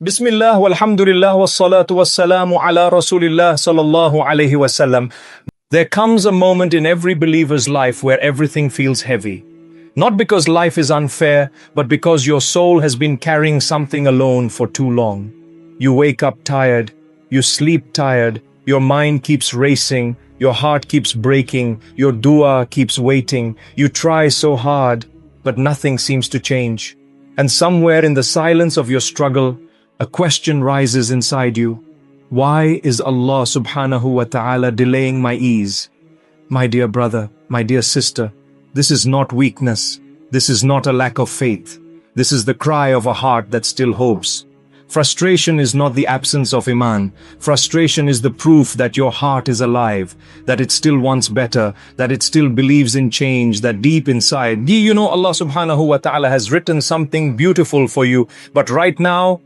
Bismillah, walhamdulillah, wassalatu wassalamu ala Rasulillah sallallahu alayhi wasallam. There comes a moment in every believer's life where everything feels heavy. Not because life is unfair, but because your soul has been carrying something alone for too long. You wake up tired, you sleep tired, your mind keeps racing, your heart keeps breaking, your dua keeps waiting, you try so hard, but nothing seems to change. And somewhere in the silence of your struggle, a question rises inside you. Why is Allah subhanahu wa ta'ala delaying my ease? My dear brother, my dear sister, this is not weakness. This is not a lack of faith. This is the cry of a heart that still hopes. Frustration is not the absence of iman. Frustration is the proof that your heart is alive, that it still wants better, that it still believes in change, that deep inside, you know Allah subhanahu wa ta'ala has written something beautiful for you, but right now,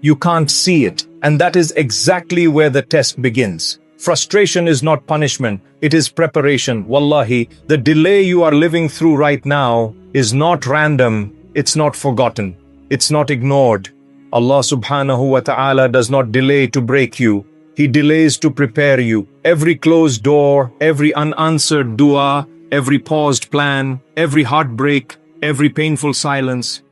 you can't see it. And that is exactly where the test begins. Frustration is not punishment, it is preparation. Wallahi, the delay you are living through right now is not random, it's not forgotten, it's not ignored. Allah subhanahu wa ta'ala does not delay to break you. He delays to prepare you. Every closed door, every unanswered dua, every paused plan, every heartbreak, every painful silence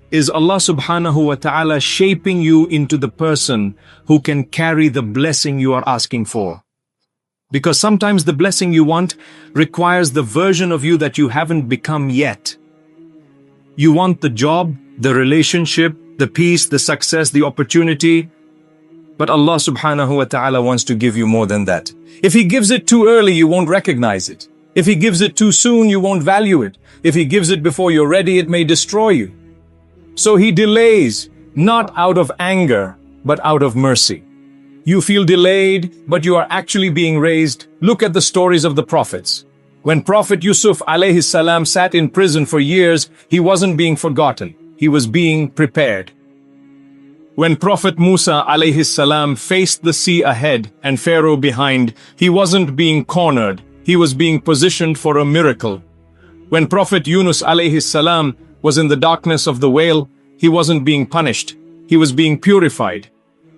is Allah subhanahu wa ta'ala shaping you into the person who can carry the blessing you are asking for. Because sometimes the blessing you want requires the version of you that you haven't become yet. You want the job, the relationship, the peace, the success, the opportunity. But Allah subhanahu wa ta'ala wants to give you more than that. If He gives it too early, you won't recognize it. If He gives it too soon, you won't value it. If He gives it before you're ready, it may destroy you. So He delays, not out of anger, but out of mercy. You feel delayed, but you are actually being raised. Look at the stories of the prophets. When Prophet Yusuf alayhi salam sat in prison for years, he wasn't being forgotten. He was being prepared. When Prophet Musa alayhi salam faced the sea ahead and Pharaoh behind, he wasn't being cornered. He was being positioned for a miracle. When Prophet Yunus alayhi salam was in the darkness of the whale, he wasn't being punished. He was being purified.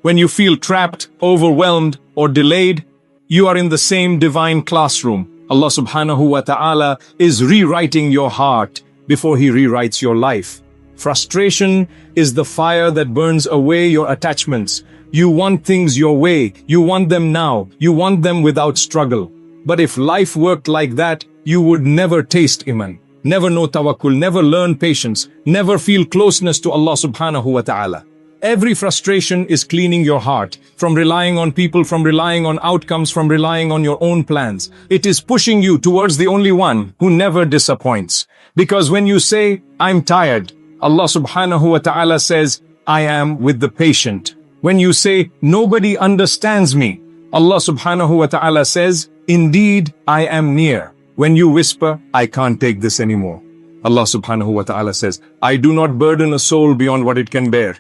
When you feel trapped, overwhelmed, or delayed, you are in the same divine classroom. Allah subhanahu wa ta'ala is rewriting your heart before He rewrites your life. Frustration is the fire that burns away your attachments. You want things your way. You want them now. You want them without struggle. But if life worked like that, you would never taste iman, never know tawakkul, never learn patience, never feel closeness to Allah subhanahu wa ta'ala. Every frustration is cleaning your heart from relying on people, from relying on outcomes, from relying on your own plans. It is pushing you towards the only one who never disappoints. Because when you say, I'm tired, Allah subhanahu wa ta'ala says, I am with the patient. When you say, nobody understands me, Allah subhanahu wa ta'ala says, indeed, I am near. When you whisper, I can't take this anymore, Allah subhanahu wa ta'ala says, I do not burden a soul beyond what it can bear.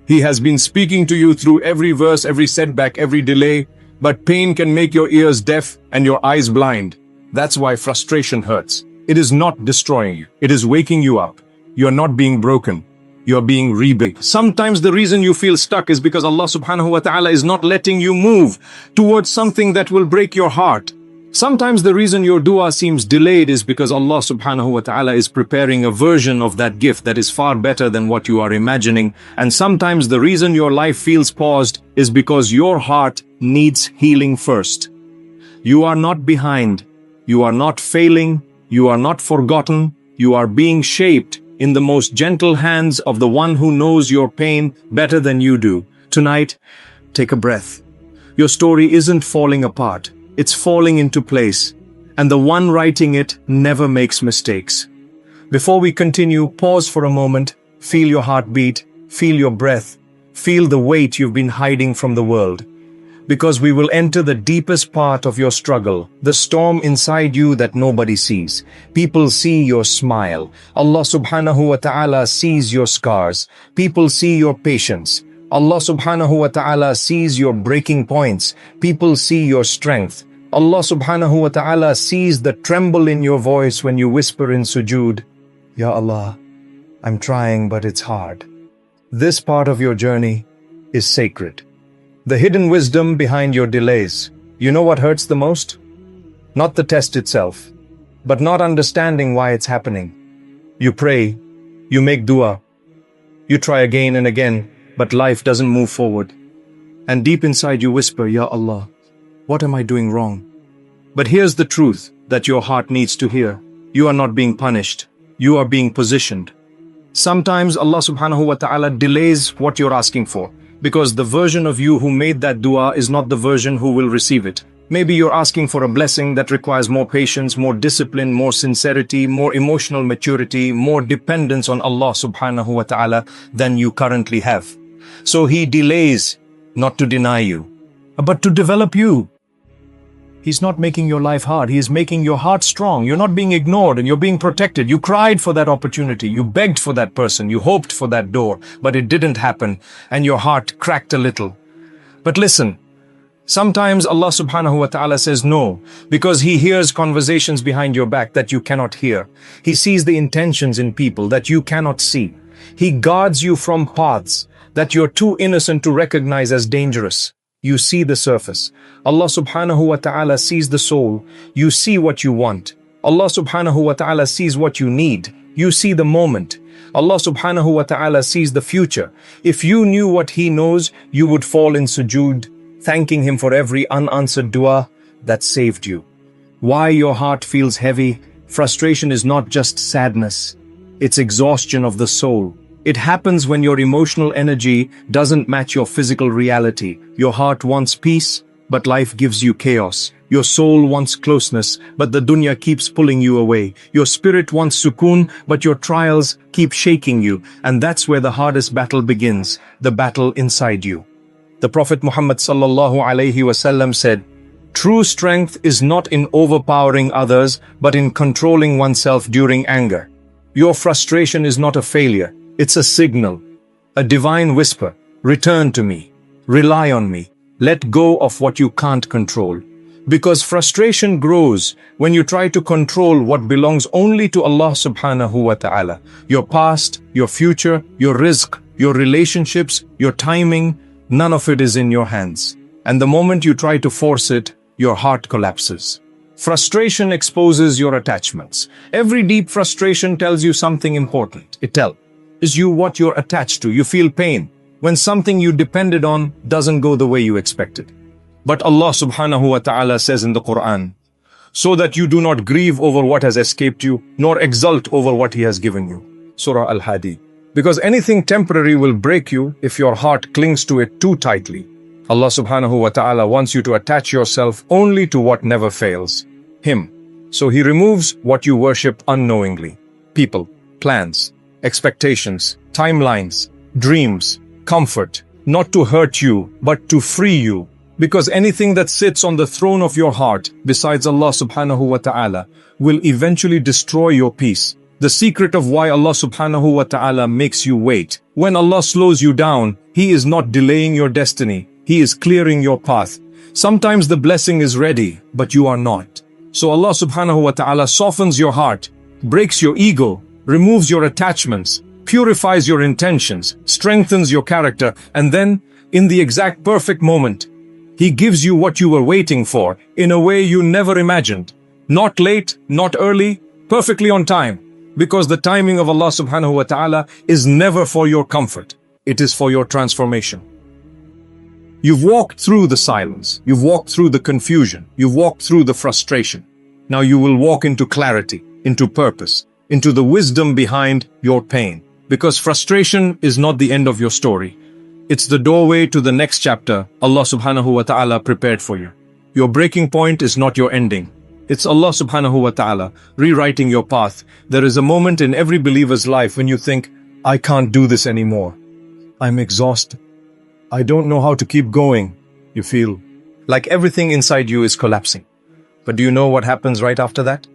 He has been speaking to you through every verse, every setback, every delay, but pain can make your ears deaf and your eyes blind. That's why frustration hurts. It is not destroying you. It is waking you up. You are not being broken. You are being rebuilt. Sometimes the reason you feel stuck is because Allah subhanahu wa ta'ala is not letting you move towards something that will break your heart. Sometimes the reason your dua seems delayed is because Allah subhanahu wa ta'ala is preparing a version of that gift that is far better than what you are imagining. And sometimes the reason your life feels paused is because your heart needs healing first. You are not behind. You are not failing. You are not forgotten. You are being shaped in the most gentle hands of the one who knows your pain better than you do. Tonight, take a breath. Your story isn't falling apart. It's falling into place. And the one writing it never makes mistakes. Before we continue, pause for a moment. Feel your heartbeat. Feel your breath. Feel the weight you've been hiding from the world. Because we will enter the deepest part of your struggle, the storm inside you that nobody sees. People see your smile. Allah subhanahu wa ta'ala sees your scars. People see your patience. Allah subhanahu wa ta'ala sees your breaking points. People see your strength. Allah subhanahu wa ta'ala sees the tremble in your voice when you whisper in sujood, Ya Allah, I'm trying but it's hard. This part of your journey is sacred. The hidden wisdom behind your delays. You know what hurts the most? Not the test itself, but not understanding why it's happening. You pray, you make dua, you try again and again, but life doesn't move forward. And deep inside you whisper, Ya Allah, what am I doing wrong? But here's the truth that your heart needs to hear. You are not being punished. You are being positioned. Sometimes Allah subhanahu wa ta'ala delays what you're asking for, because the version of you who made that dua is not the version who will receive it. Maybe you're asking for a blessing that requires more patience, more discipline, more sincerity, more emotional maturity, more dependence on Allah subhanahu wa ta'ala than you currently have. So He delays not to deny you, but to develop you. He's not making your life hard. He is making your heart strong. You're not being ignored and you're being protected. You cried for that opportunity. You begged for that person. You hoped for that door, but it didn't happen and your heart cracked a little. But listen, sometimes Allah subhanahu wa ta'ala says no, because He hears conversations behind your back that you cannot hear. He sees the intentions in people that you cannot see. He guards you from paths that you're too innocent to recognize as dangerous. You see the surface. Allah subhanahu wa ta'ala sees the soul. You see what you want. Allah subhanahu wa ta'ala sees what you need. You see the moment. Allah subhanahu wa ta'ala sees the future. If you knew what He knows, you would fall in sujood, thanking Him for every unanswered dua that saved you. Why your heart feels heavy? Frustration is not just sadness. It's exhaustion of the soul. It happens when your emotional energy doesn't match your physical reality. Your heart wants peace, but life gives you chaos. Your soul wants closeness, but the dunya keeps pulling you away. Your spirit wants sukoon, but your trials keep shaking you. And that's where the hardest battle begins, the battle inside you. The Prophet Muhammad sallallahu alaihi wasallam said, "True strength is not in overpowering others, but in controlling oneself during anger." Your frustration is not a failure. It's a signal, a divine whisper. Return to me. Rely on me. Let go of what you can't control. Because frustration grows when you try to control what belongs only to Allah subhanahu wa ta'ala. Your past, your future, your rizq, your relationships, your timing, none of it is in your hands. And the moment you try to force it, your heart collapses. Frustration exposes your attachments. Every deep frustration tells you something important. It tells you what you're attached to. You feel pain when something you depended on doesn't go the way you expected. But Allah subhanahu wa ta'ala says in the Quran, so that you do not grieve over what has escaped you, nor exult over what He has given you. Surah Al-Hadi. Because anything temporary will break you if your heart clings to it too tightly. Allah subhanahu wa ta'ala wants you to attach yourself only to what never fails, Him. So He removes what you worship unknowingly. People, plans, expectations, timelines, dreams, comfort, not to hurt you, but to free you. Because anything that sits on the throne of your heart, besides Allah subhanahu wa ta'ala, will eventually destroy your peace. The secret of why Allah subhanahu wa ta'ala makes you wait. When Allah slows you down, He is not delaying your destiny. He is clearing your path. Sometimes the blessing is ready, but you are not. So Allah subhanahu wa ta'ala softens your heart, breaks your ego, removes your attachments, purifies your intentions, strengthens your character, and then, in the exact perfect moment, He gives you what you were waiting for in a way you never imagined. Not late, not early, perfectly on time. Because the timing of Allah subhanahu wa ta'ala is never for your comfort. It is for your transformation. You've walked through the silence. You've walked through the confusion. You've walked through the frustration. Now you will walk into clarity, into purpose, into the wisdom behind your pain. Because frustration is not the end of your story. It's the doorway to the next chapter Allah subhanahu wa ta'ala prepared for you. Your breaking point is not your ending. It's Allah subhanahu wa ta'ala rewriting your path. There is a moment in every believer's life when you think, I can't do this anymore. I'm exhausted. I don't know how to keep going. You feel like everything inside you is collapsing. But do you know what happens right after that?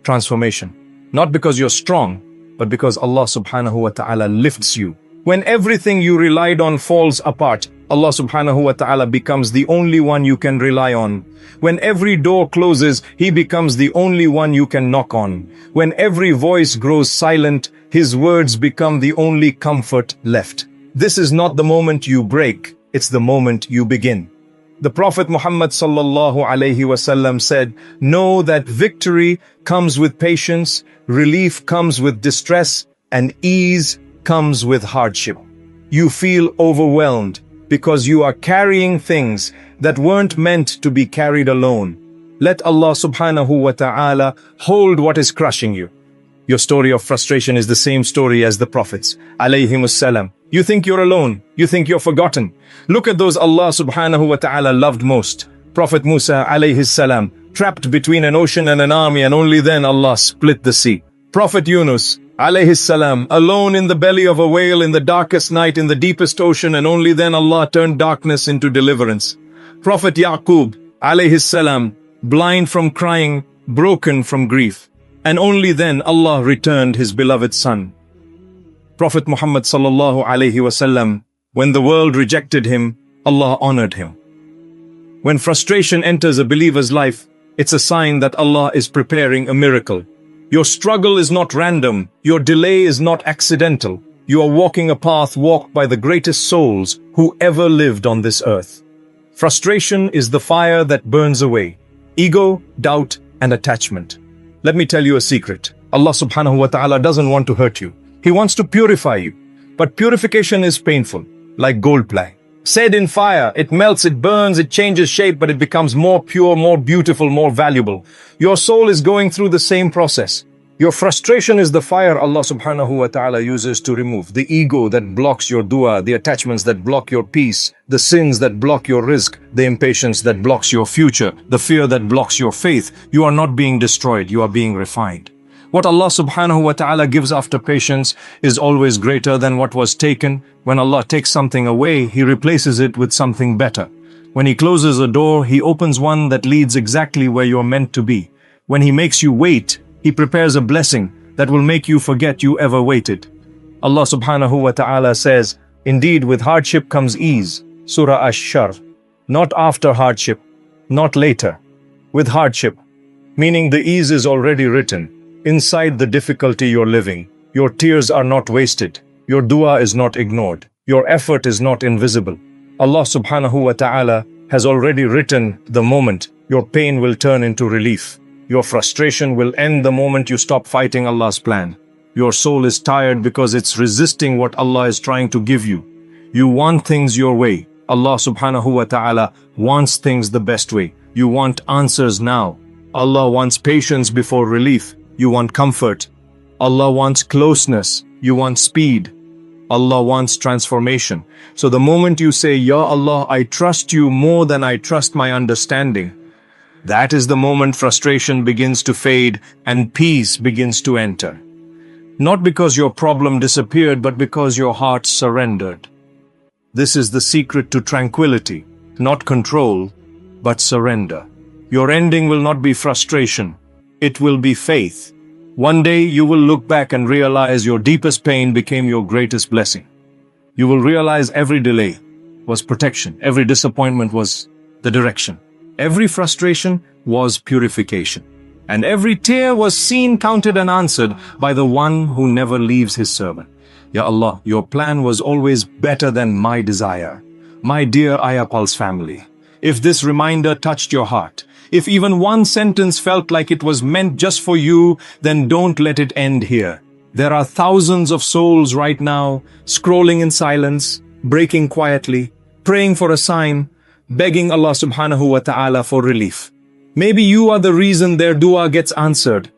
Transformation. Not because you're strong, but because Allah subhanahu wa ta'ala lifts you. When everything you relied on falls apart, Allah subhanahu wa ta'ala becomes the only one you can rely on. When every door closes, He becomes the only one you can knock on. When every voice grows silent, His words become the only comfort left. This is not the moment you break, it's the moment you begin. The Prophet Muhammad sallallahu alayhi wasallam said, "Know that victory comes with patience, relief comes with distress, and ease comes with hardship." You feel overwhelmed because you are carrying things that weren't meant to be carried alone. Let Allah subhanahu wa ta'ala hold what is crushing you. Your story of frustration is the same story as the Prophets, alayhimus salam. You think you're alone. You think you're forgotten. Look at those Allah subhanahu wa ta'ala loved most. Prophet Musa alayhis salam, trapped between an ocean and an army, and only then Allah split the sea. Prophet Yunus alayhis salam, alone in the belly of a whale in the darkest night in the deepest ocean, and only then Allah turned darkness into deliverance. Prophet Yaqub alayhis salam, blind from crying, broken from grief, and only then Allah returned His beloved son. Prophet Muhammad sallallahu alayhi wasallam, when the world rejected him, Allah honored him. When frustration enters a believer's life, it's a sign that Allah is preparing a miracle. Your struggle is not random. Your delay is not accidental. You are walking a path walked by the greatest souls who ever lived on this earth. Frustration is the fire that burns away ego, doubt, and attachment. Let me tell you a secret. Allah subhanahu wa ta'ala doesn't want to hurt you. He wants to purify you. But purification is painful, like gold play. Set in fire, it melts, it burns, it changes shape, but it becomes more pure, more beautiful, more valuable. Your soul is going through the same process. Your frustration is the fire Allah subhanahu wa ta'ala uses to remove the ego that blocks your dua, the attachments that block your peace, the sins that block your rizq, the impatience that blocks your future, the fear that blocks your faith. You are not being destroyed, you are being refined. What Allah subhanahu wa ta'ala gives after patience is always greater than what was taken. When Allah takes something away, He replaces it with something better. When He closes a door, He opens one that leads exactly where you're meant to be. When He makes you wait, He prepares a blessing that will make you forget you ever waited. Allah subhanahu wa ta'ala says, "Indeed, with hardship comes ease." Surah Ash-Shar. Not after hardship, not later. With hardship, meaning the ease is already written. Inside the difficulty you're living, your tears are not wasted. Your dua is not ignored. Your effort is not invisible. Allah subhanahu wa ta'ala has already written the moment your pain will turn into relief. Your frustration will end the moment you stop fighting Allah's plan. Your soul is tired because it's resisting what Allah is trying to give you. You want things your way. Allah subhanahu wa ta'ala wants things the best way. You want answers now. Allah wants patience before relief. You want comfort. Allah wants closeness. You want speed. Allah wants transformation. So the moment you say, "Ya Allah, I trust you more than I trust my understanding," that is the moment frustration begins to fade and peace begins to enter. Not because your problem disappeared, but because your heart surrendered. This is the secret to tranquility, not control, but surrender. Your ending will not be frustration. It will be faith. One day you will look back and realize your deepest pain became your greatest blessing. You will realize every delay was protection. Every disappointment was the direction. Every frustration was purification. And every tear was seen, counted, and answered by the one who never leaves His servant. Ya Allah, your plan was always better than my desire. My dear Ayapal's family, if this reminder touched your heart, if even one sentence felt like it was meant just for you, then don't let it end here. There are thousands of souls right now, scrolling in silence, breaking quietly, praying for a sign, begging Allah subhanahu wa ta'ala for relief. Maybe you are the reason their dua gets answered.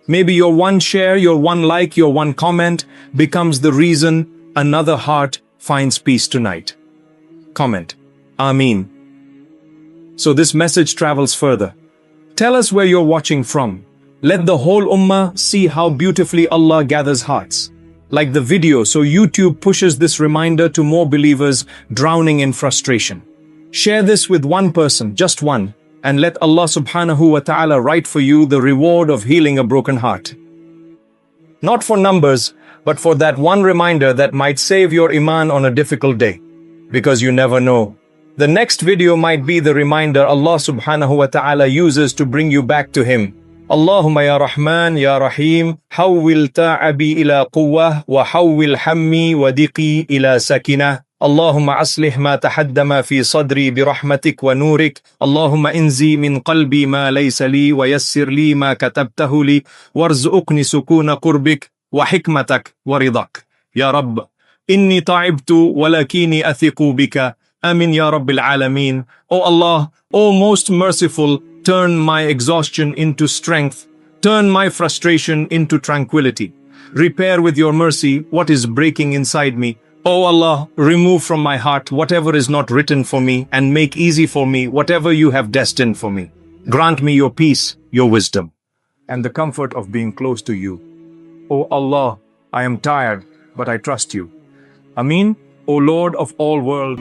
Maybe your one share, your one like, your one comment becomes the reason another heart finds peace tonight. Comment. Ameen. So this message travels further. Tell us where you're watching from. Let the whole ummah see how beautifully Allah gathers hearts. Like the video, so YouTube pushes this reminder to more believers drowning in frustration. Share this with one person, just one, and let Allah subhanahu wa ta'ala write for you the reward of healing a broken heart. Not for numbers, but for that one reminder that might save your iman on a difficult day. because you never know. The next video might be the reminder Allah subhanahu wa ta'ala uses to bring you back to Him. Allahumma ya Rahman ya Rahim, hawwil ta'abi ila quwwah wa hawwil hammi wa diqi ila sakinah. اللهم أصلح ما تحدم في صدري برحمتك ونورك اللهم انزي من قلبي ما ليس لي ويسر لي ما كتبته لي وارزقني سكون قربك وحكمتك ورضاك يا رب إني تعبت ولكني أثق بك Ameen ya Rabbil Alameen. O Allah, O most merciful, turn my exhaustion into strength, turn my frustration into tranquility. Repair with your mercy what is breaking inside me. O Allah, remove from my heart whatever is not written for me and make easy for me whatever you have destined for me. Grant me your peace, your wisdom, and the comfort of being close to you. O Allah, I am tired, but I trust you. Ameen, O Lord of all world.